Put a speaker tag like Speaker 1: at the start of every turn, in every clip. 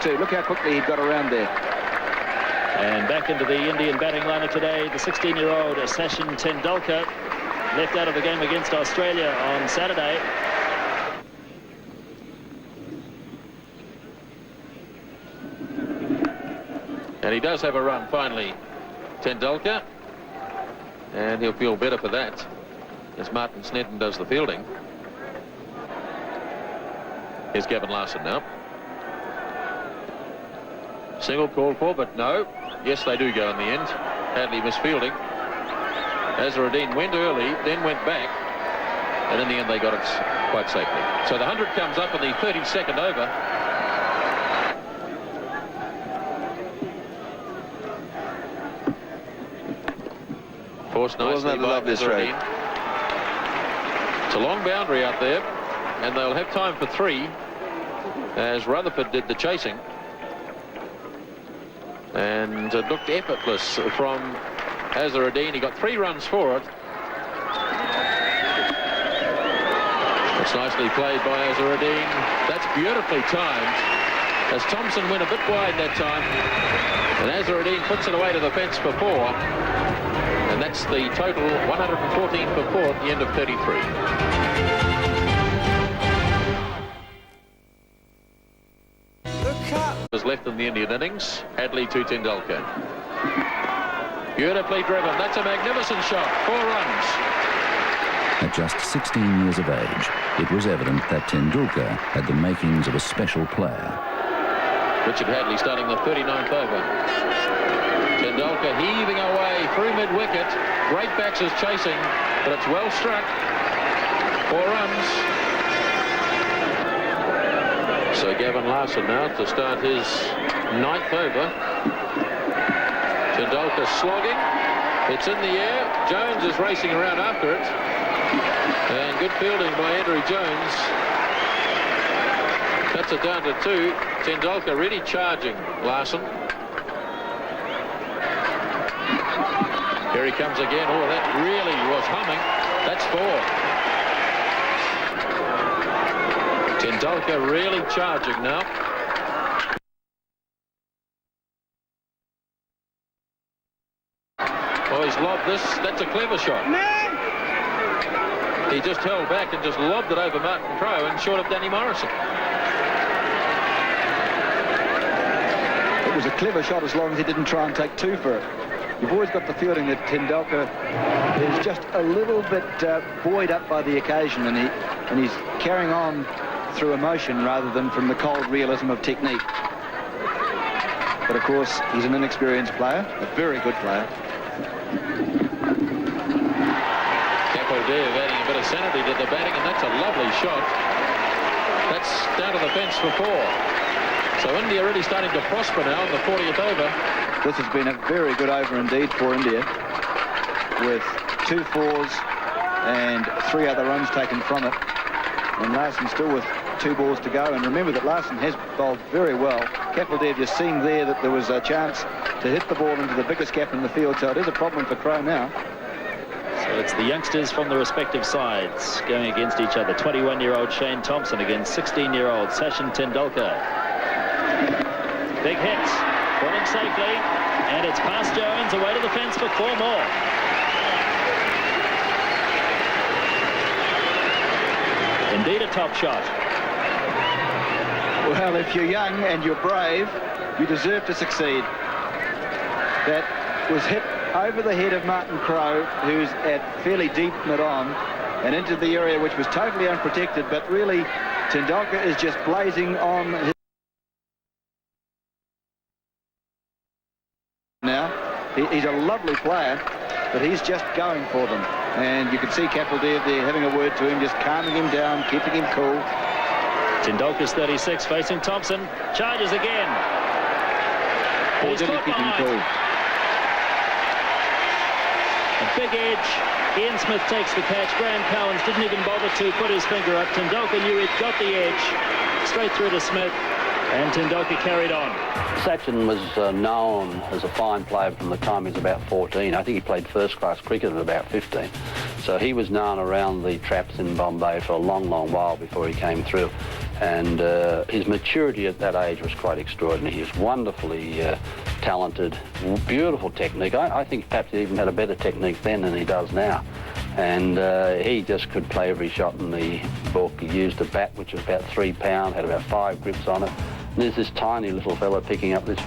Speaker 1: too. Look how quickly he got around there.
Speaker 2: And back into the Indian batting lineup today, the 16-year-old Sachin Tendulkar, left out of the game against Australia on Saturday.
Speaker 3: And he does have a run finally, Tendulkar, and he'll feel better for that as Martin Snedden does the fielding. Here's Gavin Larson now. Single called for, but no. Yes, they do go in the end. Hadley misfielding. Azharuddin went early, then went back, and in the end they got it quite safely. So the 100 comes up in the 32nd over. Forced nicely by Azharuddin. It's a long boundary out there, and they'll have time for 3 as Rutherford did the chasing. And it looked effortless from Azharuddin. He got 3 runs for it. It's nicely played by Azharuddin. That's beautifully timed, as Thompson went a bit wide that time, and Azharuddin puts it away to the fence for 4. And that's the total, 114 for 4 at the end of 33. Was left in the Indian innings. Hadley to Tendulkar. Beautifully driven. That's a magnificent shot. 4 runs.
Speaker 4: At just 16 years of age, it was evident that Tendulkar had the makings of a special player.
Speaker 3: Richard Hadley starting the 39th over. Tendulkar heaving away through mid-wicket. Great backs chasing, but it's well struck. 4 runs. So Gavin Larson now to start his 9th over. Tendulkar slogging. It's in the air. Jones is racing around after it. And good fielding by Andrew Jones. Cuts it down to 2. Tendulkar really charging Larson. Here he comes again. Oh, that really was humming. That's 4. Tendulkar really charging now. Oh, he's lobbed this. That's a clever shot. He just held back and just lobbed it over Martin Crowe and short of Danny Morrison.
Speaker 1: It was a clever shot as long as he didn't try and take 2 for it. You've always got the feeling that Tendulkar is just a little bit buoyed up by the occasion, and he's carrying on through emotion rather than from the cold realism of technique. But of course, he's an inexperienced player, a very good player.
Speaker 3: Kapildev adding a bit of sanity to the batting, and that's a lovely shot. That's down to the fence for 4. So India really starting to prosper now in the 40th over.
Speaker 1: This has been a very good over indeed for India, with 2 4s and 3 other runs taken from it. And Larson still with 2 balls to go. And remember that Larson has bowled very well. Kapildev just seeing there that there was a chance to hit the ball into the biggest gap in the field. So it is a problem for Crowe now.
Speaker 2: So it's the youngsters from the respective sides going against each other. 21-year-old Shane Thompson against 16-year-old Sachin Tendulkar. Big hits. Falling safely. And it's past Jones, away to the fence for 4 more. Indeed a top shot.
Speaker 1: Well, if you're young and you're brave, you deserve to succeed. That was hit over the head of Martin Crowe, who's at fairly deep mid-on, and into the area which was totally unprotected, but really Tendulkar is just blazing on his... Now, he's a lovely player, but he's just going for them. And you can see Kapildev there having a word to him, just calming him down, keeping him cool.
Speaker 2: Tendulkar's 36, facing Thompson. Charges again.
Speaker 1: Or did he keep him cool?
Speaker 2: A big edge. Ian Smith takes the catch. Graham Cowans didn't even bother to put his finger up. Tendulkar knew he'd got the edge. Straight through to Smith. And Tendulkar carried on.
Speaker 5: Sachin was known as a fine player from the time he was about 14. I think he played first-class cricket at about 15. So he was known around the traps in Bombay for a long, long while before he came through. And his maturity at that age was quite extraordinary. He was wonderfully talented, beautiful technique. I think perhaps he even had a better technique then than he does now. And he just could play every shot in the book. He used a bat which was about 3 pounds, had about 5 grips on it. And there's this tiny little fella picking up this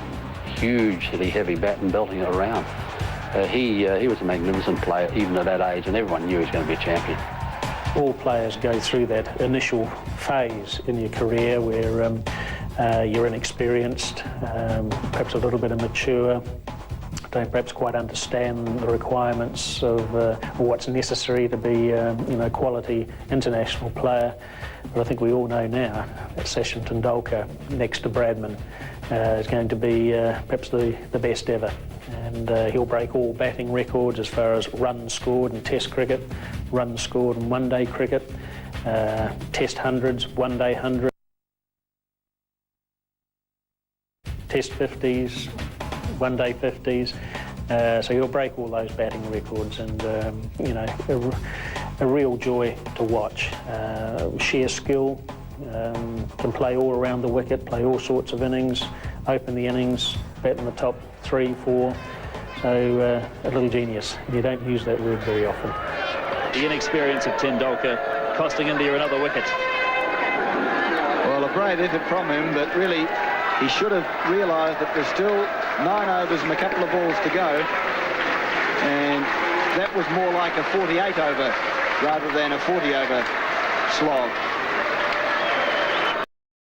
Speaker 5: hugely heavy bat and belting it around. He was a magnificent player even at that age, and everyone knew he was going to be a champion.
Speaker 6: All players go through that initial phase in your career where you're inexperienced, perhaps a little bit immature, don't perhaps quite understand the requirements of what's necessary to be a quality international player. But I think we all know now that Sachin Tendulkar, next to Bradman, is going to be perhaps the best ever. And he'll break all batting records as far as runs scored in Test cricket, runs scored in one-day cricket, Test hundreds, one-day hundreds, Test 50s, one-day 50s. So he'll break all those batting records, and a real joy to watch. Sheer skill, can play all around the wicket, play all sorts of innings, open the innings, bat in the top 3, 4. So a little genius. You don't use that word very often.
Speaker 2: The inexperience of Tendulkar costing India another wicket.
Speaker 1: Well, a brave effort from him, but really he should have realised that there's still 9 overs and a couple of balls to go, and that was more like a 48 over rather than a 40 over slog.